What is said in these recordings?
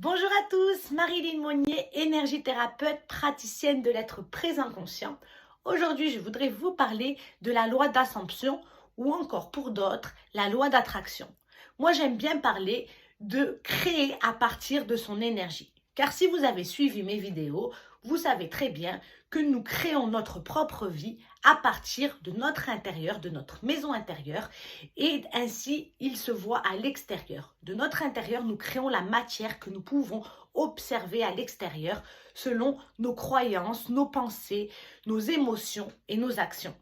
Bonjour à tous, Marilyn Monnier, énergithérapeute, praticienne de l'être présent conscient. Aujourd'hui, je voudrais vous parler de la loi d'assomption ou encore pour d'autres, la loi d'attraction. Moi, j'aime bien parler de créer à partir de son énergie. Car si vous avez suivi mes vidéos, vous savez très bien que nous créons notre propre vie à partir de notre intérieur, de notre maison intérieure, et ainsi il se voit à l'extérieur. De notre intérieur, nous créons la matière que nous pouvons observer à l'extérieur selon nos croyances, nos pensées, nos émotions et nos actions.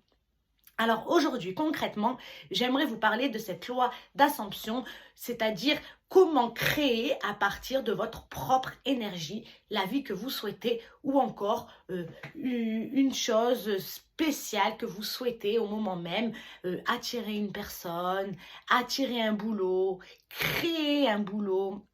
Alors aujourd'hui, concrètement, j'aimerais vous parler de cette loi d'assomption, c'est-à-dire comment créer à partir de votre propre énergie la vie que vous souhaitez ou encore une chose spéciale que vous souhaitez au moment même, attirer une personne, attirer un boulot, créer un boulot,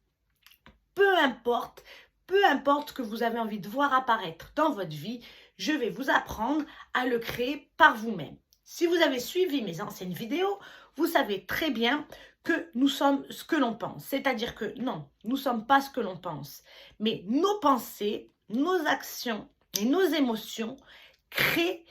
peu importe. Peu importe ce que vous avez envie de voir apparaître dans votre vie, je vais vous apprendre à le créer par vous-même. Si vous avez suivi mes anciennes vidéos, vous savez très bien que nous sommes ce que l'on pense. C'est-à-dire que non, nous ne sommes pas ce que l'on pense. Mais nos pensées, nos actions et nos émotions créent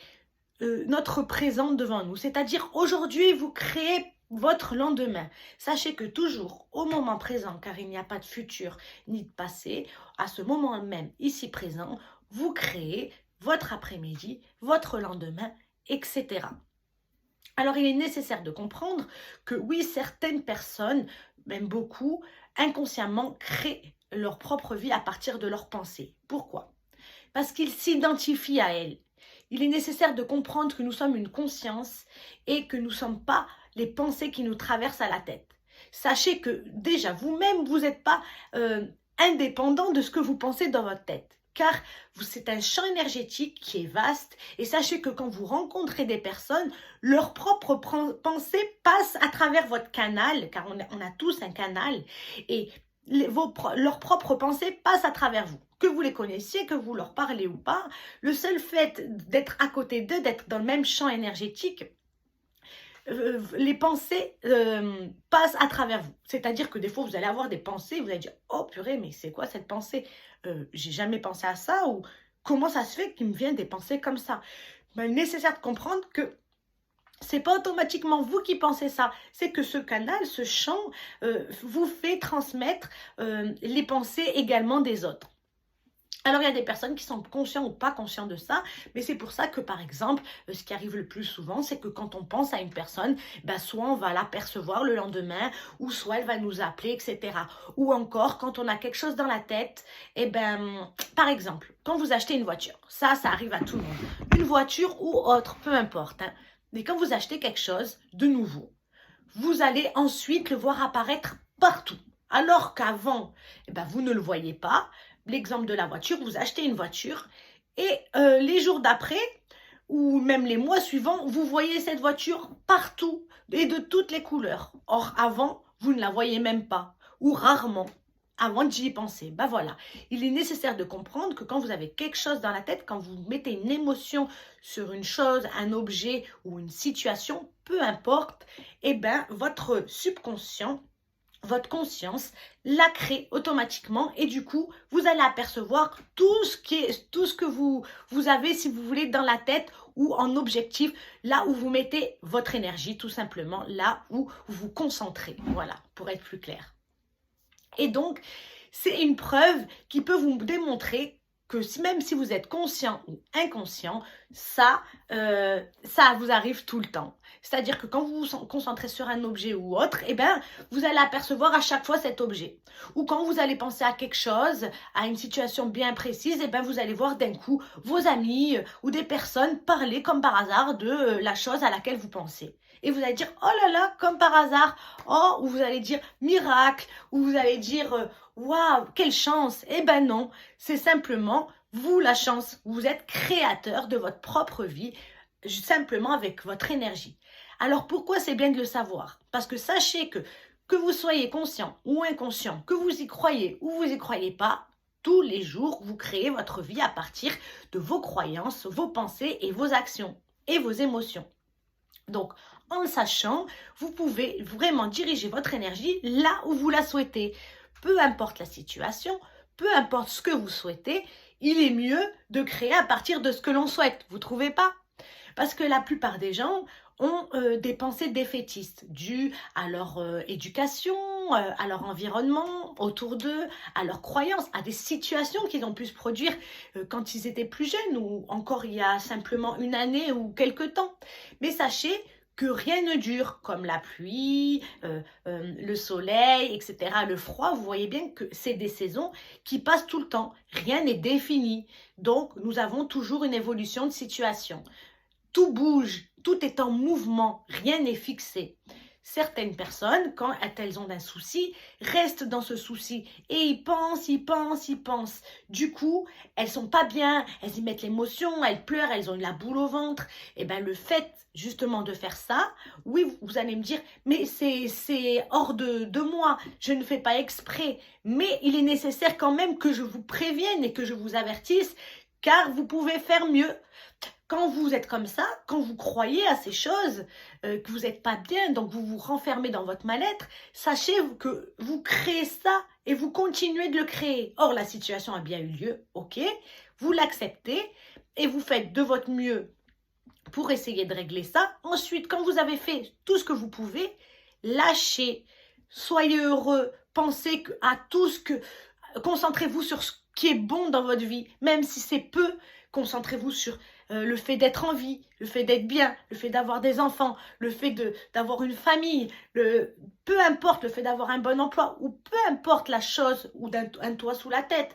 notre présent devant nous. C'est-à-dire aujourd'hui, vous créez votre lendemain. Sachez que toujours au moment présent, car il n'y a pas de futur ni de passé, à ce moment même, ici présent, vous créez votre après-midi, votre lendemain, etc. Alors, il est nécessaire de comprendre que oui, certaines personnes, même beaucoup, inconsciemment créent leur propre vie à partir de leurs pensées. Pourquoi? Parce qu'ils s'identifient à elles. Il est nécessaire de comprendre que nous sommes une conscience et que nous ne sommes pas les pensées qui nous traversent à la tête. Sachez que déjà, vous-même, vous n'êtes pas indépendant de ce que vous pensez dans votre tête. Car c'est un champ énergétique qui est vaste et sachez que quand vous rencontrez des personnes, leurs propres pensées passent à travers votre canal, car on a tous un canal, et leurs propres pensées passent à travers vous. Que vous les connaissiez, que vous leur parlez ou pas, le seul fait d'être à côté d'eux, d'être dans le même champ énergétique, les pensées passent à travers vous. C'est-à-dire que des fois, vous allez avoir des pensées, vous allez dire « Oh purée, mais c'est quoi cette pensée j'ai jamais pensé à ça » ou « Comment ça se fait qu'il me vienne des pensées comme ça ?» Ben, nécessaire de comprendre que c'est pas automatiquement vous qui pensez ça, c'est que ce canal, ce champ, vous fait transmettre les pensées également des autres. Alors, il y a des personnes qui sont conscientes ou pas conscientes de ça, mais c'est pour ça que, par exemple, ce qui arrive le plus souvent, c'est que quand on pense à une personne, ben, soit on va l'apercevoir le lendemain, ou soit elle va nous appeler, etc. Ou encore, quand on a quelque chose dans la tête, eh ben, par exemple, quand vous achetez une voiture, ça arrive à tout le monde, une voiture ou autre, peu importe, hein. Mais quand vous achetez quelque chose de nouveau, vous allez ensuite le voir apparaître partout. Alors qu'avant, eh ben, vous ne le voyez pas. L'exemple de la voiture, vous achetez une voiture et les jours d'après ou même les mois suivants, vous voyez cette voiture partout et de toutes les couleurs. Or, avant, vous ne la voyez même pas ou rarement avant d'y penser. Ben voilà, il est nécessaire de comprendre que quand vous avez quelque chose dans la tête, quand vous mettez une émotion sur une chose, un objet ou une situation, peu importe, eh ben, votre subconscient, votre conscience la crée automatiquement et du coup, vous allez apercevoir tout ce que vous avez, si vous voulez, dans la tête ou en objectif, là où vous mettez votre énergie, tout simplement, là où vous vous concentrez. Voilà, pour être plus clair. Et donc, c'est une preuve qui peut vous démontrer que même si vous êtes conscient ou inconscient, ça vous arrive tout le temps. C'est-à-dire que quand vous vous concentrez sur un objet ou autre, eh ben, vous allez apercevoir à chaque fois cet objet. Ou quand vous allez penser à quelque chose, à une situation bien précise, eh ben, vous allez voir d'un coup vos amis ou des personnes parler comme par hasard de la chose à laquelle vous pensez. Et vous allez dire, oh là là, comme par hasard, oh, ou vous allez dire miracle, ou vous allez dire, waouh, quelle chance. Eh ben non, c'est simplement vous la chance. Vous êtes créateur de votre propre vie, simplement avec votre énergie. Alors pourquoi c'est bien de le savoir? Parce que sachez que vous soyez conscient ou inconscient, que vous y croyez ou vous y croyez pas, tous les jours, vous créez votre vie à partir de vos croyances, vos pensées et vos actions et vos émotions. Donc, en le sachant, vous pouvez vraiment diriger votre énergie là où vous la souhaitez. peu importe la situation, peu importe ce que vous souhaitez, il est mieux de créer à partir de ce que l'on souhaite. Vous ne trouvez pas? Parce que la plupart des gens ont des pensées défaitistes dues à leur éducation, à leur environnement autour d'eux, à leurs croyances, à des situations qu'ils ont pu se produire quand ils étaient plus jeunes ou encore il y a simplement une année ou quelque temps. Mais sachez que rien ne dure, comme la pluie, le soleil, etc. Le froid, vous voyez bien que c'est des saisons qui passent tout le temps. Rien n'est défini. Donc, nous avons toujours une évolution de situation. Tout bouge, tout est en mouvement, rien n'est fixé. Certaines personnes, quand elles ont un souci, restent dans ce souci et ils pensent. Du coup, elles sont pas bien, elles y mettent l'émotion, elles pleurent, elles ont la boule au ventre. Et bien, le fait justement de faire ça, oui, vous allez me dire, mais c'est hors de moi, je ne fais pas exprès. Mais il est nécessaire quand même que je vous prévienne et que je vous avertisse, car vous pouvez faire mieux. Quand vous êtes comme ça, quand vous croyez à ces choses, que vous n'êtes pas bien, donc vous vous renfermez dans votre mal-être, sachez que vous créez ça et vous continuez de le créer. Or, la situation a bien eu lieu, ok, vous l'acceptez et vous faites de votre mieux pour essayer de régler ça. Ensuite, quand vous avez fait tout ce que vous pouvez, lâchez, soyez heureux, pensez à tout ce que... Concentrez-vous sur ce qui est bon dans votre vie, même si c'est peu, concentrez-vous sur le fait d'être en vie, le fait d'être bien, le fait d'avoir des enfants, le fait d'avoir une famille, peu importe le fait d'avoir un bon emploi, ou peu importe la chose, ou un toit sous la tête,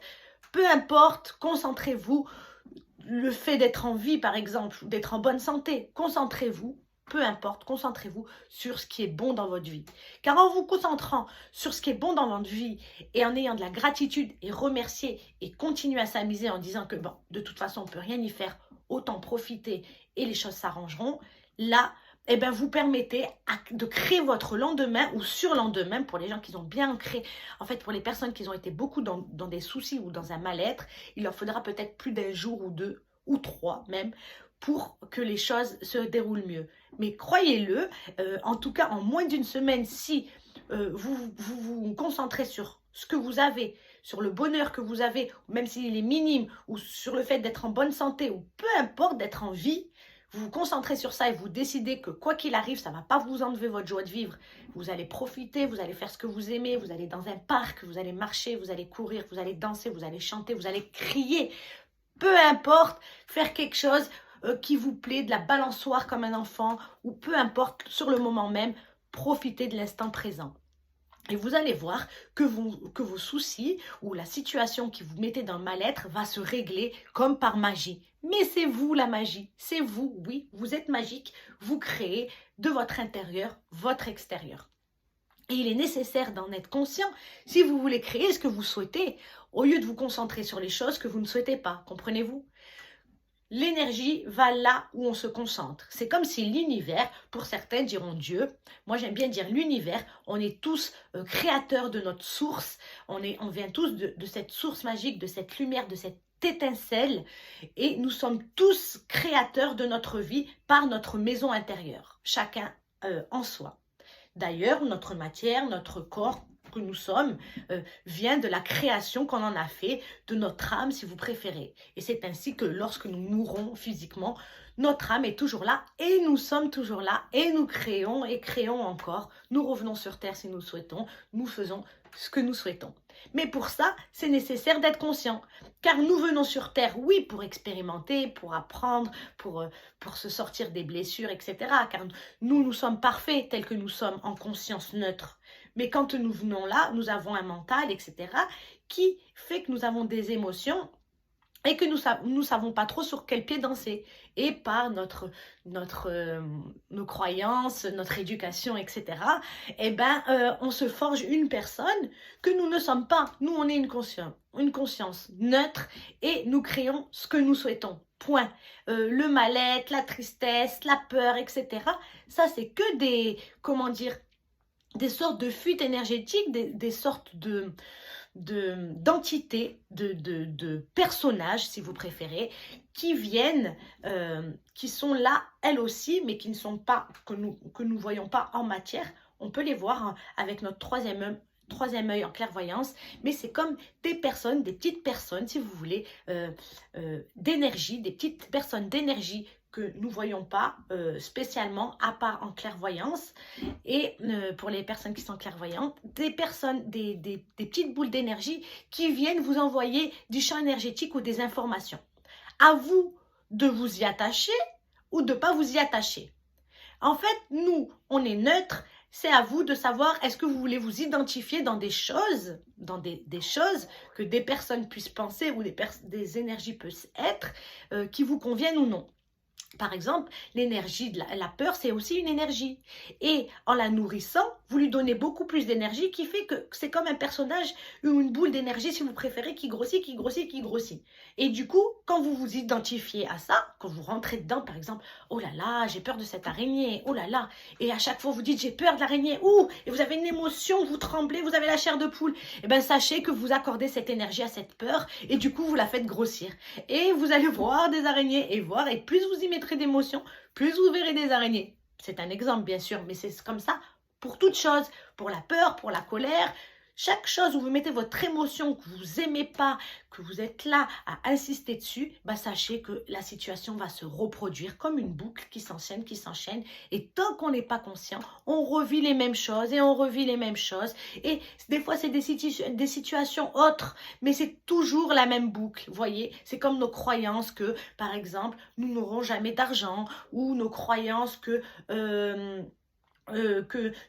peu importe, concentrez-vous, le fait d'être en vie par exemple, ou d'être en bonne santé, concentrez-vous, peu importe, concentrez-vous sur ce qui est bon dans votre vie. Car en vous concentrant sur ce qui est bon dans votre vie et en ayant de la gratitude et remercier et continuer à s'amuser en disant que bon, de toute façon, on ne peut rien y faire, autant profiter et les choses s'arrangeront, là, eh ben, vous permettez de créer votre lendemain ou surlendemain pour les gens qui ont bien ancré. En fait, pour les personnes qui ont été beaucoup dans des soucis ou dans un mal-être, il leur faudra peut-être plus d'un jour ou deux ou trois même pour que les choses se déroulent mieux. Mais croyez-le, en tout cas en moins d'une semaine, si vous concentrez sur ce que vous avez, sur le bonheur que vous avez, même s'il est minime, ou sur le fait d'être en bonne santé, ou peu importe d'être en vie, vous vous concentrez sur ça et vous décidez que quoi qu'il arrive, ça ne va pas vous enlever votre joie de vivre. Vous allez profiter, vous allez faire ce que vous aimez, vous allez dans un parc, vous allez marcher, vous allez courir, vous allez danser, vous allez chanter, vous allez crier. Peu importe, faire quelque chose qui vous plaît, de la balançoire comme un enfant, ou peu importe, sur le moment même, profitez de l'instant présent. Et vous allez voir que vos soucis ou la situation qui vous mettez dans le mal-être va se régler comme par magie. Mais c'est vous la magie, c'est vous, oui, vous êtes magique, vous créez de votre intérieur votre extérieur. Et il est nécessaire d'en être conscient si vous voulez créer ce que vous souhaitez, au lieu de vous concentrer sur les choses que vous ne souhaitez pas, comprenez-vous ? L'énergie va là où on se concentre. C'est comme si l'univers, pour certains diront Dieu, moi j'aime bien dire l'univers, on est tous créateurs de notre source, on vient tous de cette source magique, de cette lumière, de cette étincelle, et nous sommes tous créateurs de notre vie par notre maison intérieure, chacun en soi. D'ailleurs, notre matière, notre corps que nous sommes, vient de la création qu'on en a fait, de notre âme si vous préférez. Et c'est ainsi que lorsque nous mourrons physiquement, notre âme est toujours là et nous sommes toujours là et nous créons et créons encore. Nous revenons sur Terre si nous souhaitons, nous faisons ce que nous souhaitons. Mais pour ça, c'est nécessaire d'être conscient. Car nous venons sur Terre, oui, pour expérimenter, pour apprendre, pour se sortir des blessures, etc. Car nous sommes parfaits tels que nous sommes en conscience neutre. Mais quand nous venons là, nous avons un mental, etc. qui fait que nous avons des émotions et que nous savons pas trop sur quel pied danser. Et par nos croyances, notre éducation, etc., eh ben, on se forge une personne que nous ne sommes pas. Nous, on est une conscience neutre et nous créons ce que nous souhaitons. Point. Le mal-être, la tristesse, la peur, etc., ça, c'est que des sortes de fuites énergétiques, des sortes d'entités, de personnages, si vous préférez, qui viennent, qui sont là, elles aussi, mais qui ne sont pas, que nous voyons pas en matière. On peut les voir avec notre troisième œil en clairvoyance, mais c'est comme des personnes, des petites personnes, si vous voulez, d'énergie, des petites personnes d'énergie que nous ne voyons pas spécialement, à part en clairvoyance. Et pour les personnes qui sont clairvoyantes, des personnes, des petites boules d'énergie qui viennent vous envoyer du champ énergétique ou des informations. À vous de vous y attacher ou de ne pas vous y attacher. En fait, nous, on est neutre. C'est à vous de savoir, est-ce que vous voulez vous identifier dans des choses, des choses que des personnes puissent penser ou des énergies peuvent être, qui vous conviennent ou non. Par exemple, l'énergie de la peur, c'est aussi une énergie. Et en la nourrissant, vous lui donnez beaucoup plus d'énergie qui fait que c'est comme un personnage ou une boule d'énergie, si vous préférez, qui grossit, qui grossit, qui grossit. Et du coup, quand vous vous identifiez à ça, quand vous rentrez dedans, par exemple, oh là là, j'ai peur de cette araignée, oh là là, et à chaque fois vous dites j'ai peur de l'araignée, ouh, et vous avez une émotion, vous tremblez, vous avez la chair de poule, et bien sachez que vous accordez cette énergie à cette peur, et du coup vous la faites grossir. Et vous allez voir des araignées, et plus vous y mettez d'émotions, plus vous verrez des araignées. C'est un exemple bien sûr, mais c'est comme ça pour toute chose, pour la peur, pour la colère. Chaque chose où vous mettez votre émotion, que vous n'aimez pas, que vous êtes là à insister dessus, bah sachez que la situation va se reproduire comme une boucle qui s'enchaîne, qui s'enchaîne. Et tant qu'on n'est pas conscient, on revit les mêmes choses et on revit les mêmes choses. Et des fois, c'est des situations autres, mais c'est toujours la même boucle. Vous voyez, c'est comme nos croyances que, par exemple, nous n'aurons jamais d'argent ou nos croyances que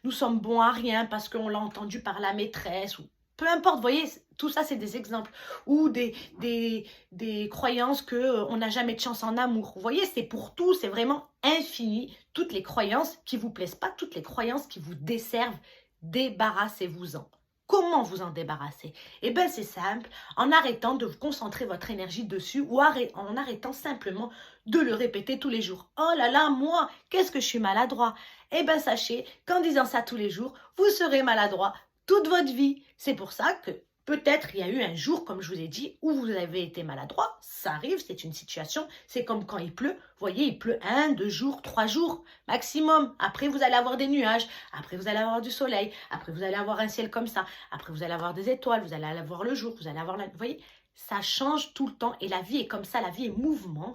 nous sommes bons à rien parce qu'on l'a entendu par la maîtresse, ou peu importe, vous voyez, tout ça c'est des exemples, ou des croyances que on n'a jamais de chance en amour, vous voyez, c'est pour tout, c'est vraiment infini, toutes les croyances qui vous plaisent pas, toutes les croyances qui vous desservent, débarrassez-vous-en. Comment vous en débarrasser? Eh bien, c'est simple, en arrêtant de vous concentrer votre énergie dessus ou en arrêtant simplement de le répéter tous les jours. Oh là là, moi, qu'est-ce que je suis maladroit? Eh bien, sachez qu'en disant ça tous les jours, vous serez maladroit toute votre vie. C'est pour ça que peut-être il y a eu un jour, comme je vous ai dit, où vous avez été maladroit. Ça arrive, c'est une situation. C'est comme quand il pleut. Vous voyez, il pleut 1, 2 jours, 3 jours maximum. Après, vous allez avoir des nuages. Après, vous allez avoir du soleil. Après, vous allez avoir un ciel comme ça. Après, vous allez avoir des étoiles. Vous allez avoir le jour. Vous allez avoir la... Vous voyez, ça change tout le temps. Et la vie est comme ça. La vie est mouvement.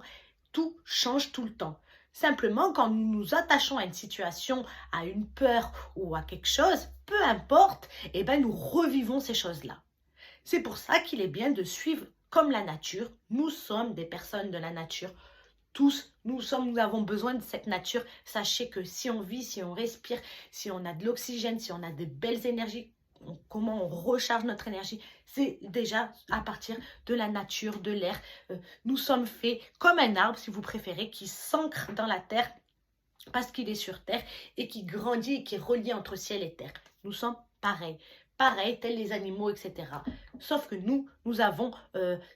Tout change tout le temps. Simplement, quand nous nous attachons à une situation, à une peur ou à quelque chose, peu importe, eh ben, nous revivons ces choses-là. C'est pour ça qu'il est bien de suivre comme la nature. Nous sommes des personnes de la nature. Tous, nous avons besoin de cette nature. Sachez que si on vit, si on respire, si on a de l'oxygène, si on a de belles énergies, comment on recharge notre énergie, c'est déjà à partir de la nature, de l'air. Nous sommes faits comme un arbre, si vous préférez, qui s'ancre dans la terre parce qu'il est sur terre et qui grandit et qui est relié entre ciel et terre. Nous sommes pareils. Pareil, tels les animaux, etc. Sauf que nous avons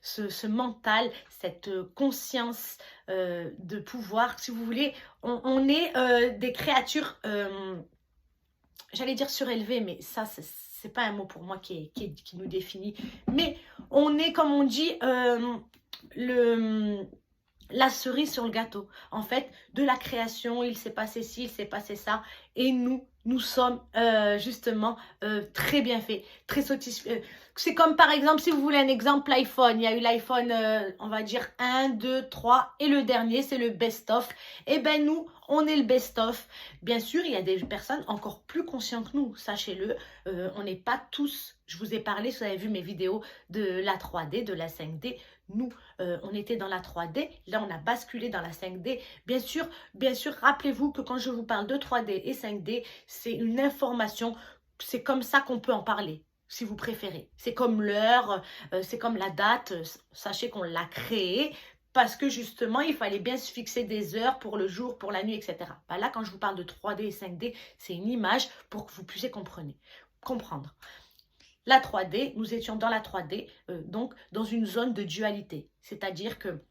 ce mental, cette conscience de pouvoir, si vous voulez, on est des créatures, j'allais dire surélevées, mais ça, c'est pas un mot pour moi qui nous définit. Mais on est, comme on dit, la cerise sur le gâteau. En fait, de la création, il s'est passé ci, il s'est passé ça. Et nous sommes justement très bien faits, très satisfaits. C'est comme par exemple, si vous voulez un exemple, l'iPhone. Il y a eu l'iPhone, on va dire 1, 2, 3 et le dernier, c'est le best-of. Et ben nous, on est le best-of. Bien sûr, il y a des personnes encore plus conscientes que nous, sachez-le. On n'est pas tous, je vous ai parlé, si vous avez vu mes vidéos de la 3D, de la 5D. Nous, on était dans la 3D, là on a basculé dans la 5D. Bien sûr, rappelez-vous que quand je vous parle de 3D et 5D, c'est une information, c'est comme ça qu'on peut en parler, si vous préférez. C'est comme l'heure, c'est comme la date, sachez qu'on l'a créée, parce que justement, il fallait bien se fixer des heures pour le jour, pour la nuit, etc. Bah là, quand je vous parle de 3D et 5D, c'est une image pour que vous puissiez comprendre. La 3D, nous étions dans la 3D, donc dans une zone de dualité. C'est-à-dire que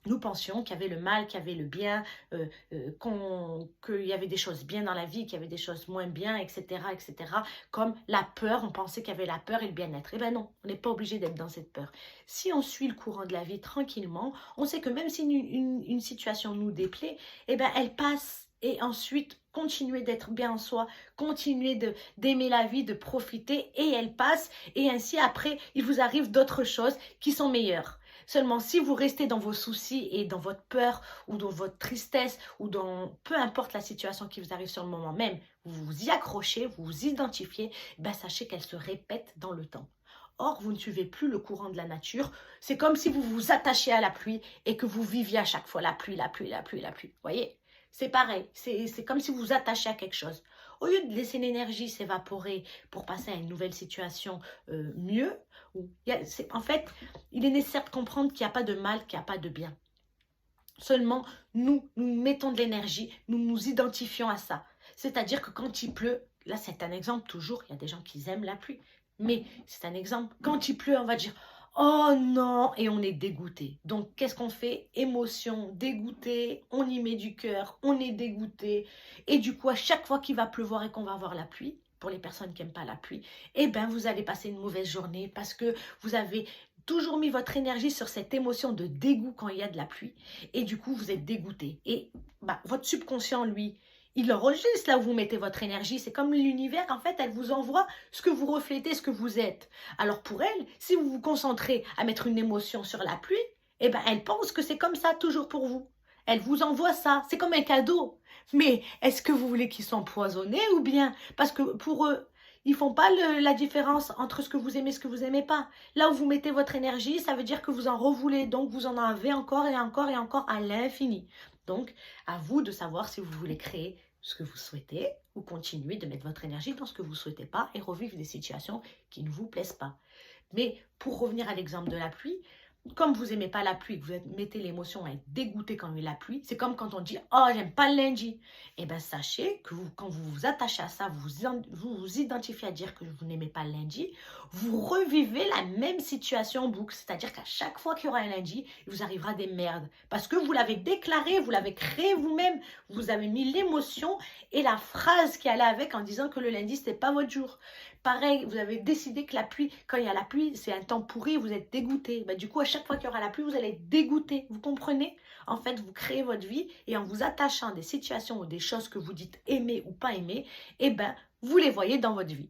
nous pensions qu'il y avait le mal, qu'il y avait le bien, qu'il y avait des choses bien dans la vie, qu'il y avait des choses moins bien, etc., etc. Comme la peur, on pensait qu'il y avait la peur et le bien-être. Eh bien non, on n'est pas obligé d'être dans cette peur. Si on suit le courant de la vie tranquillement, on sait que même si une situation nous déplaît, eh bien elle passe. et ensuite continuer d'être bien en soi, continuer d'aimer la vie, de profiter, et elle passe, et ainsi après, il vous arrive d'autres choses qui sont meilleures. Seulement, si vous restez dans vos soucis et dans votre peur ou dans votre tristesse ou dans peu importe la situation qui vous arrive sur le moment même, vous vous y accrochez, vous vous identifiez, ben sachez qu'elle se répète dans le temps. Or, vous ne suivez plus le courant de la nature. C'est comme si vous vous attachiez à la pluie et que vous viviez à chaque fois la pluie, la pluie, la pluie, la pluie. Vous voyez? C'est pareil. C'est comme si vous vous attachez à quelque chose. Au lieu de laisser l'énergie s'évaporer pour passer à une nouvelle situation mieux, en fait, il est nécessaire de comprendre qu'il n'y a pas de mal, qu'il n'y a pas de bien. Seulement, nous mettons de l'énergie, nous nous identifions à ça. C'est-à-dire que quand il pleut, là c'est un exemple toujours, il y a des gens qui aiment la pluie, mais c'est un exemple, quand il pleut, on va dire « Oh non !» et on est dégoûté. Donc, qu'est-ce qu'on fait? Émotion, dégoûté, on y met du cœur, on est dégoûté. Et du coup, à chaque fois qu'il va pleuvoir et qu'on va avoir la pluie, pour les personnes qui n'aiment pas la pluie, eh bien, vous allez passer une mauvaise journée parce que vous avez toujours mis votre énergie sur cette émotion de dégoût quand il y a de la pluie. Et du coup, vous êtes dégoûté. Et votre subconscient, lui, il enregistre là où vous mettez votre énergie. C'est comme l'univers, en fait, elle vous envoie ce que vous reflétez, ce que vous êtes. Alors pour elle, si vous vous concentrez à mettre une émotion sur la pluie, eh ben, elle pense que c'est comme ça toujours pour vous. Elle vous envoie ça. C'est comme un cadeau. Mais est-ce que vous voulez qu'ils soient empoisonnés ou bien? Parce que pour eux, ils font pas la différence entre ce que vous aimez et ce que vous n'aimez pas. Là où vous mettez votre énergie, ça veut dire que vous en revoulez. Donc, vous en avez encore et encore et encore à l'infini. Donc, à vous de savoir si vous voulez créer ce que vous souhaitez ou continuer de mettre votre énergie dans ce que vous ne souhaitez pas et revivre des situations qui ne vous plaisent pas. Mais pour revenir à l'exemple de la pluie, comme vous n'aimez pas la pluie, que vous mettez l'émotion à être dégoûté quand il y a la pluie, c'est comme quand on dit « Oh, j'aime pas le lundi ». Eh bien, sachez que quand vous vous attachez à ça, vous vous identifiez à dire que vous n'aimez pas le lundi, vous revivez la même situation en boucle. C'est-à-dire qu'à chaque fois qu'il y aura un lundi, il vous arrivera des merdes. Parce que vous l'avez déclaré, vous l'avez créé vous-même, vous avez mis l'émotion et la phrase qui allait avec en disant que le lundi, ce n'était pas votre jour. Pareil, vous avez décidé que la pluie, quand il y a la pluie, c'est un temps pourri, vous êtes dégoûté. Du coup, à chaque fois qu'il y aura la pluie, vous allez être dégoûté. Vous comprenez? En fait, vous créez votre vie et en vous attachant à des situations ou des choses que vous dites aimer ou pas aimer, eh ben, vous les voyez dans votre vie.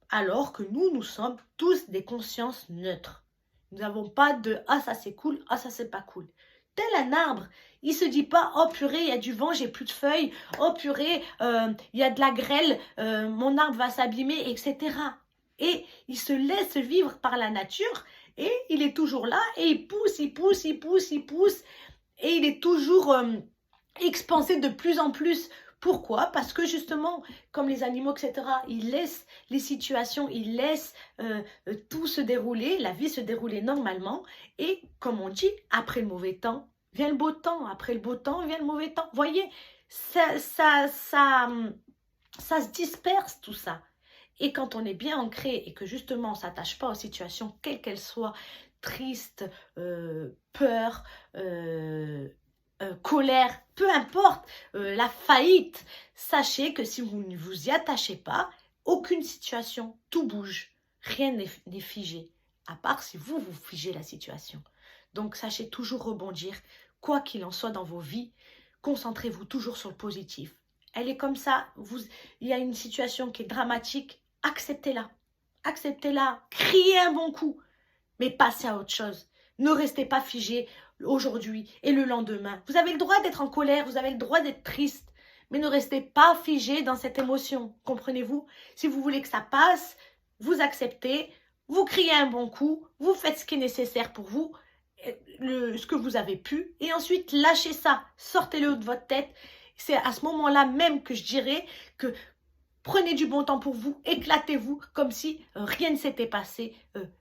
Alors que nous sommes tous des consciences neutres. Nous n'avons pas de « ah, ça c'est cool, ah, ça c'est pas cool ». Tel un arbre, il se dit pas « oh purée, il y a du vent, j'ai plus de feuilles, oh purée, il y a de la grêle, mon arbre va s'abîmer, etc. » Et il se laisse vivre par la nature et il est toujours là et il pousse, il pousse, il pousse, il pousse et il est toujours expansé de plus en plus. Pourquoi? Parce que justement, comme les animaux, etc., ils laissent les situations, ils laissent tout se dérouler, la vie se dérouler normalement. Et comme on dit, après le mauvais temps, vient le beau temps. Après le beau temps, vient le mauvais temps. Vous voyez, ça se disperse tout ça. Et quand on est bien ancré et que justement on ne s'attache pas aux situations, quelles qu'elles soient, tristes, peur, colère, peu importe, la faillite, sachez que si vous ne vous y attachez pas, aucune situation, tout bouge, rien n'est figé, à part si vous figez la situation. Donc sachez toujours rebondir, quoi qu'il en soit dans vos vies, concentrez-vous toujours sur le positif. Elle est comme ça, il y a une situation qui est dramatique, acceptez-la, criez un bon coup, mais passez à autre chose. Ne restez pas figé aujourd'hui et le lendemain. Vous avez le droit d'être en colère, vous avez le droit d'être triste, mais ne restez pas figé dans cette émotion, comprenez-vous? Si vous voulez que ça passe, vous acceptez, vous criez un bon coup, vous faites ce qui est nécessaire pour vous, ce que vous avez pu, et ensuite lâchez ça, sortez-le de votre tête. C'est à ce moment-là même que je dirais que prenez du bon temps pour vous, éclatez-vous comme si rien ne s'était passé.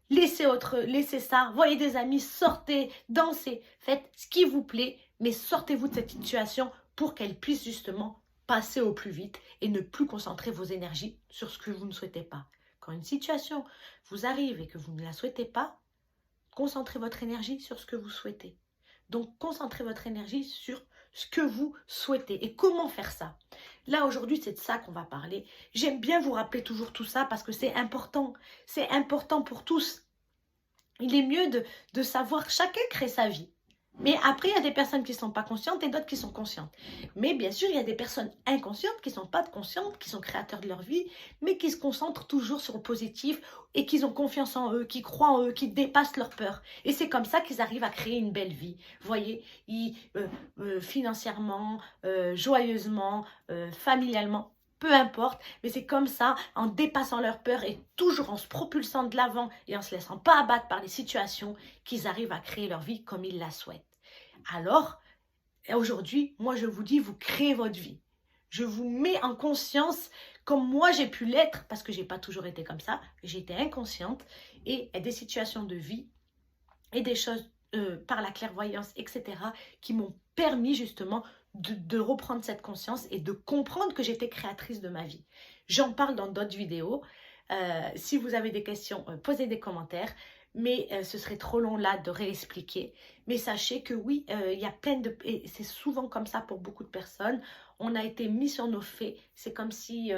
Laissez ça, voyez des amis, sortez, dansez, faites ce qui vous plaît, mais sortez-vous de cette situation pour qu'elle puisse justement passer au plus vite et ne plus concentrer vos énergies sur ce que vous ne souhaitez pas. Quand une situation vous arrive et que vous ne la souhaitez pas, concentrez votre énergie sur ce que vous souhaitez. Donc, concentrez votre énergie sur ce que vous souhaitez. Et comment faire ça? Là, aujourd'hui, c'est de ça qu'on va parler. J'aime bien vous rappeler toujours tout ça parce que c'est important. C'est important pour tous. Il est mieux de savoir, chacun crée sa vie. Mais après, il y a des personnes qui ne sont pas conscientes et d'autres qui sont conscientes. Mais bien sûr, il y a des personnes inconscientes qui ne sont pas conscientes, qui sont créateurs de leur vie, mais qui se concentrent toujours sur le positif et qui ont confiance en eux, qui croient en eux, qui dépassent leur peur. Et c'est comme ça qu'ils arrivent à créer une belle vie. Vous voyez, financièrement, joyeusement, familialement. Peu importe, mais c'est comme ça, en dépassant leur peur et toujours en se propulsant de l'avant et en se laissant pas abattre par les situations, qu'ils arrivent à créer leur vie comme ils la souhaitent. Alors, aujourd'hui, moi je vous dis, vous créez votre vie. Je vous mets en conscience comme moi j'ai pu l'être, parce que j'ai pas toujours été comme ça, j'étais inconsciente, et il y a des situations de vie et des choses par la clairvoyance, etc., qui m'ont permis justement de reprendre cette conscience et de comprendre que j'étais créatrice de ma vie. J'en parle dans d'autres vidéos. Si vous avez des questions, posez des commentaires. Mais ce serait trop long là de réexpliquer. Mais sachez que oui, il y a plein de... Et c'est souvent comme ça pour beaucoup de personnes. On a été mis sur nos faits. C'est comme si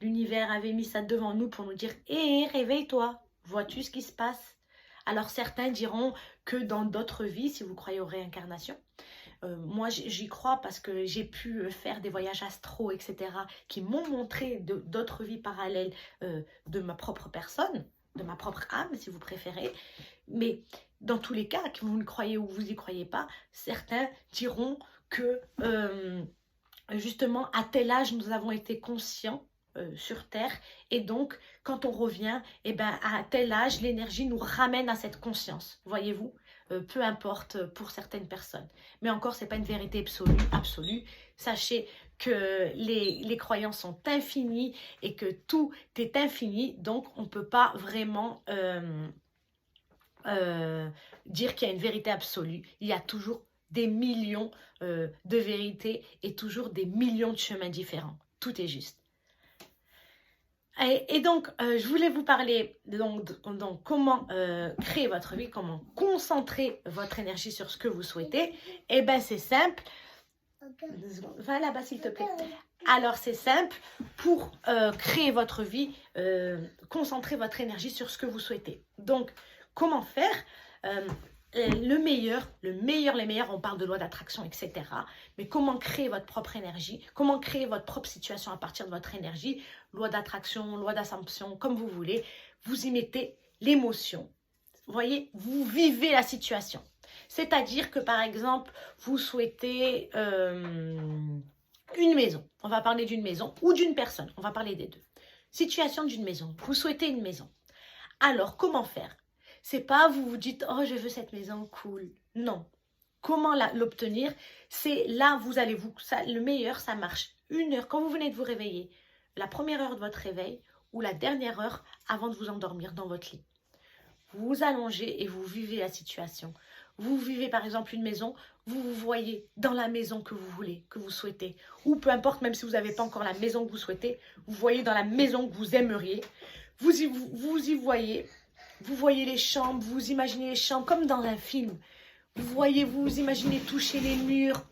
l'univers avait mis ça devant nous pour nous dire « Hé, réveille-toi, vois-tu ce qui se passe ?» Alors certains diront que dans d'autres vies, si vous croyez aux réincarnations, moi j'y crois parce que j'ai pu faire des voyages astro, etc., qui m'ont montré d'autres vies parallèles de ma propre personne, de ma propre âme, si vous préférez. Mais dans tous les cas, que vous le croyez ou vous y croyez pas, certains diront que justement, à tel âge, nous avons été conscients sur Terre. Et donc, quand on revient, eh ben, à tel âge, l'énergie nous ramène à cette conscience. Voyez-vous, peu importe pour certaines personnes. Mais encore, ce n'est pas une vérité absolue. Sachez que les croyances sont infinies et que tout est infini. Donc, on ne peut pas vraiment dire qu'il y a une vérité absolue. Il y a toujours des millions de vérités et toujours des millions de chemins différents. Tout est juste. Et donc, je voulais vous parler donc comment créer votre vie, comment concentrer votre énergie sur ce que vous souhaitez. Et bien, c'est simple. Va là-bas, s'il te plaît. Alors, c'est simple. Pour créer votre vie, concentrer votre énergie sur ce que vous souhaitez. Donc, comment faire les meilleurs, on parle de loi d'attraction, etc. Mais comment créer votre propre énergie, comment créer votre propre situation à partir de votre énergie, loi d'attraction, loi d'assomption, comme vous voulez, vous y mettez l'émotion. Vous voyez, vous vivez la situation. C'est-à-dire que, par exemple, vous souhaitez une maison. On va parler d'une maison ou d'une personne. On va parler des deux. Situation d'une maison. Vous souhaitez une maison. Alors, comment faire? C'est pas vous vous dites « Oh, je veux cette maison, cool ». Non. Comment l'obtenir? C'est là, vous allez le meilleur, ça marche. 1 heure, quand vous venez de vous réveiller, la première heure de votre réveil ou la dernière heure avant de vous endormir dans votre lit. Vous vous allongez et vous vivez la situation. Vous vivez par exemple une maison, vous vous voyez dans la maison que vous voulez, que vous souhaitez. Ou peu importe, même si vous n'avez pas encore la maison que vous souhaitez, vous voyez dans la maison que vous aimeriez. Vous y voyez. Vous voyez les chambres, vous imaginez les chambres comme dans un film. Vous imaginez toucher les murs,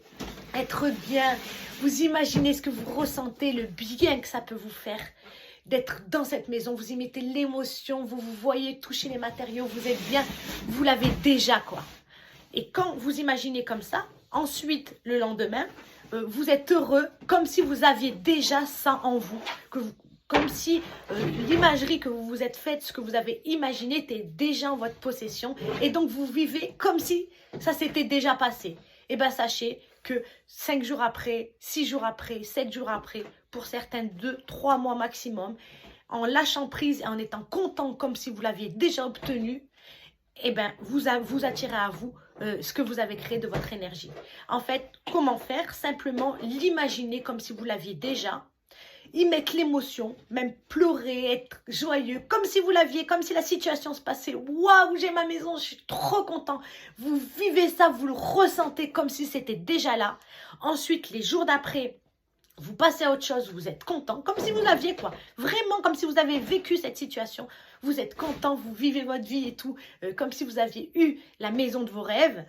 être bien. Vous imaginez ce que vous ressentez, le bien que ça peut vous faire d'être dans cette maison. Vous y mettez l'émotion, vous vous voyez toucher les matériaux, vous êtes bien. Vous l'avez déjà, quoi. Et quand vous imaginez comme ça, ensuite, le lendemain, vous êtes heureux comme si vous aviez déjà ça en vous, comme si l'imagerie que vous vous êtes faite, ce que vous avez imaginé était déjà en votre possession. Et donc, vous vivez comme si ça s'était déjà passé. Et bien, sachez que 5 jours après, 6 jours après, 7 jours après, pour certains 2, 3 mois maximum, en lâchant prise et en étant content comme si vous l'aviez déjà obtenu, et bien, vous attirez à vous ce que vous avez créé de votre énergie. En fait, comment faire? Simplement l'imaginer comme si vous l'aviez déjà. Y mettre l'émotion, même pleurer, être joyeux, comme si vous l'aviez, comme si la situation se passait. Waouh, j'ai ma maison, je suis trop content. Vous vivez ça, vous le ressentez comme si c'était déjà là. Ensuite, les jours d'après, vous passez à autre chose, vous êtes content, comme si vous l'aviez, quoi. Vraiment comme si vous avez vécu cette situation. Vous êtes content, vous vivez votre vie et tout, comme si vous aviez eu la maison de vos rêves.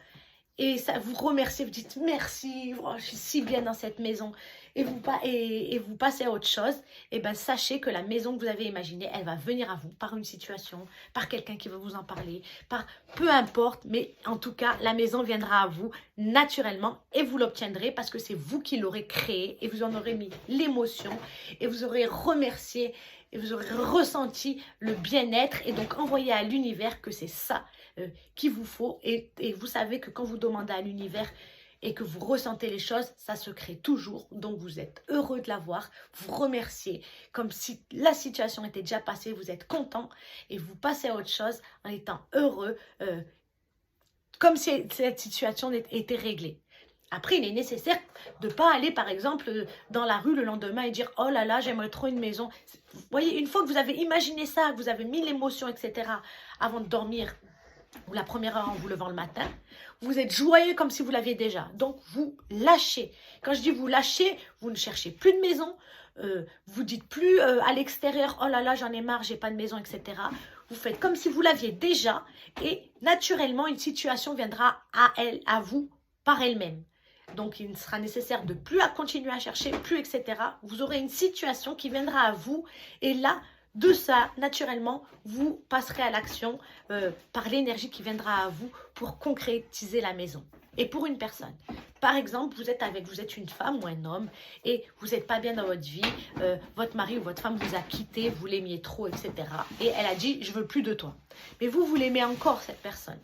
Et ça vous remerciez, vous dites merci, oh, je suis si bien dans cette maison. et vous passez à autre chose, et ben sachez que la maison que vous avez imaginée, elle va venir à vous par une situation, par quelqu'un qui va vous en parler, par peu importe, mais en tout cas, la maison viendra à vous naturellement et vous l'obtiendrez parce que c'est vous qui l'aurez créée et vous en aurez mis l'émotion et vous aurez remercié et vous aurez ressenti le bien-être et donc envoyé à l'univers que c'est ça qu'il vous faut et vous savez que quand vous demandez à l'univers et que vous ressentez les choses, ça se crée toujours. Donc, vous êtes heureux de l'avoir, vous remerciez, comme si la situation était déjà passée, vous êtes content et vous passez à autre chose en étant heureux, comme si cette situation était réglée. Après, il est nécessaire de ne pas aller, par exemple, dans la rue le lendemain et dire « Oh là là, j'aimerais trop une maison ». Vous voyez, une fois que vous avez imaginé ça, que vous avez mis l'émotion, etc., avant de dormir, ou la première heure en vous levant le matin, vous êtes joyeux comme si vous l'aviez déjà. Donc, vous lâchez. Quand je dis vous lâchez, vous ne cherchez plus de maison, vous dites plus à l'extérieur, oh là là, j'en ai marre, j'ai pas de maison, etc. Vous faites comme si vous l'aviez déjà et naturellement, une situation viendra à vous par elle-même. Donc, il sera nécessaire de plus à continuer à chercher, plus, etc. Vous aurez une situation qui viendra à vous et là, de ça, naturellement, vous passerez à l'action par l'énergie qui viendra à vous pour concrétiser la maison. Et pour une personne, par exemple, vous êtes une femme ou un homme et vous n'êtes pas bien dans votre vie, votre mari ou votre femme vous a quitté, vous l'aimiez trop, etc. Et elle a dit, je veux plus de toi. Mais vous l'aimez encore, cette personne.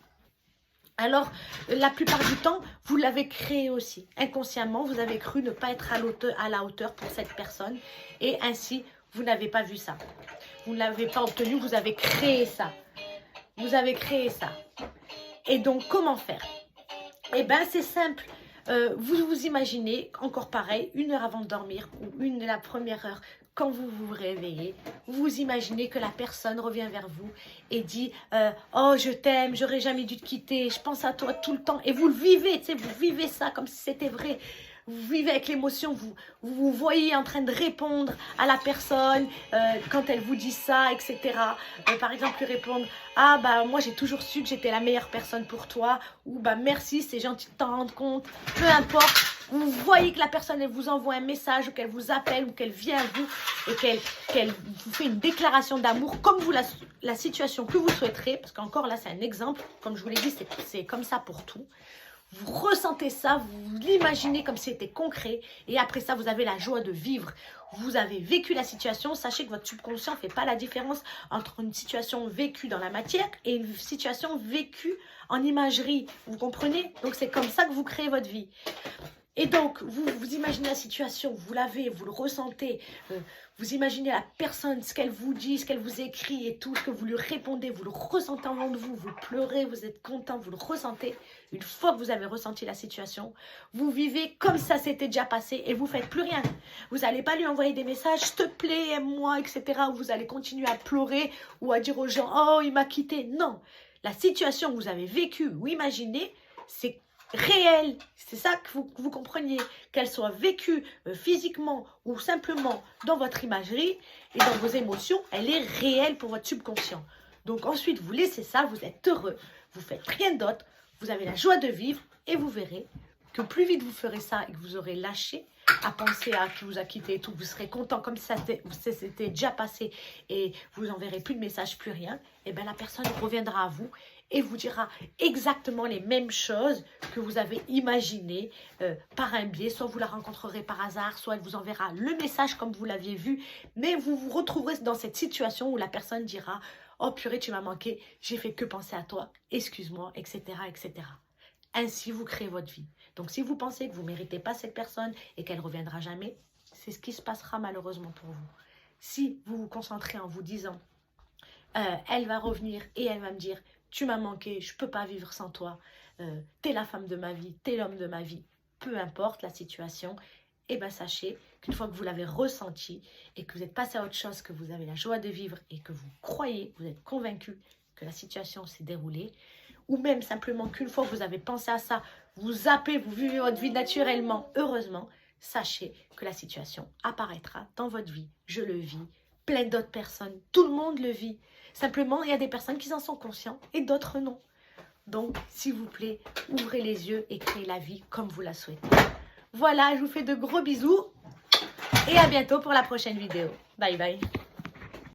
Alors, la plupart du temps, vous l'avez créé aussi. Inconsciemment, vous avez cru ne pas être à la hauteur pour cette personne et ainsi, vous n'avez pas vu ça. Vous ne l'avez pas obtenu, vous avez créé ça. Vous avez créé ça. Et donc, comment faire? Eh bien, c'est simple. Vous vous imaginez, encore pareil, 1 heure avant de dormir ou la première heure, quand vous vous réveillez, vous imaginez que la personne revient vers vous et dit oh, je t'aime, j'aurais jamais dû te quitter, je pense à toi tout le temps. Et vous le vivez, tu sais, vous vivez ça comme si c'était vrai. Vous vivez avec l'émotion, vous voyez en train de répondre à la personne quand elle vous dit ça, etc. Par exemple, lui répondre « Ah, bah moi j'ai toujours su que j'étais la meilleure personne pour toi » ou « Bah merci, c'est gentil de t'en rendre compte ». Peu importe, vous voyez que la personne elle vous envoie un message ou qu'elle vous appelle ou qu'elle vient à vous et qu'elle vous fait une déclaration d'amour comme vous la situation que vous souhaiterez. Parce qu'encore là, c'est un exemple. Comme je vous l'ai dit, c'est comme ça pour tout. Vous ressentez ça, vous l'imaginez comme si c'était concret et après ça, vous avez la joie de vivre. Vous avez vécu la situation, sachez que votre subconscient ne fait pas la différence entre une situation vécue dans la matière et une situation vécue en imagerie. Vous comprenez? Donc, c'est comme ça que vous créez votre vie. Et donc, vous imaginez la situation, vous l'avez, vous le ressentez, vous imaginez la personne, ce qu'elle vous dit, ce qu'elle vous écrit et tout, ce que vous lui répondez, vous le ressentez en de vous, vous pleurez, vous êtes content, vous le ressentez. Une fois que vous avez ressenti la situation, vous vivez comme ça s'était déjà passé et vous ne faites plus rien. Vous n'allez pas lui envoyer des messages, s'il te plaît, aime-moi, etc. Ou vous allez continuer à pleurer ou à dire aux gens, oh, il m'a quitté. Non, la situation que vous avez vécue ou imaginée, c'est réelle, c'est ça que vous compreniez, qu'elle soit vécue physiquement ou simplement dans votre imagerie et dans vos émotions, elle est réelle pour votre subconscient. Donc ensuite, vous laissez ça, vous êtes heureux, vous faites rien d'autre, vous avez la joie de vivre et vous verrez que plus vite vous ferez ça et que vous aurez lâché à penser à qui vous a quitté et tout, vous serez content comme si ça s'était déjà passé et vous n'enverrez plus de messages, plus rien, et bien la personne reviendra à vous et vous dira exactement les mêmes choses que vous avez imaginées par un biais. Soit vous la rencontrerez par hasard, soit elle vous enverra le message comme vous l'aviez vu, mais vous vous retrouverez dans cette situation où la personne dira « Oh purée, tu m'as manqué, j'ai fait que penser à toi, excuse-moi, etc. etc. » Ainsi, vous créez votre vie. Donc, si vous pensez que vous ne méritez pas cette personne et qu'elle ne reviendra jamais, c'est ce qui se passera malheureusement pour vous. Si vous vous concentrez en vous disant elle va revenir et elle va me dire « Tu m'as manqué, je ne peux pas vivre sans toi, t'es la femme de ma vie, t'es l'homme de ma vie », peu importe la situation, et bien sachez qu'une fois que vous l'avez ressenti et que vous êtes passé à autre chose, que vous avez la joie de vivre et que vous croyez, vous êtes convaincu que la situation s'est déroulée, ou même simplement qu'une fois que vous avez pensé à ça, vous zappez, vous vivez votre vie naturellement, heureusement, sachez que la situation apparaîtra dans votre vie. Je le vis, plein d'autres personnes, tout le monde le vit. Simplement, il y a des personnes qui en sont conscients et d'autres non. Donc, s'il vous plaît, ouvrez les yeux et créez la vie comme vous la souhaitez. Voilà, je vous fais de gros bisous. et à bientôt pour la prochaine vidéo. Bye bye.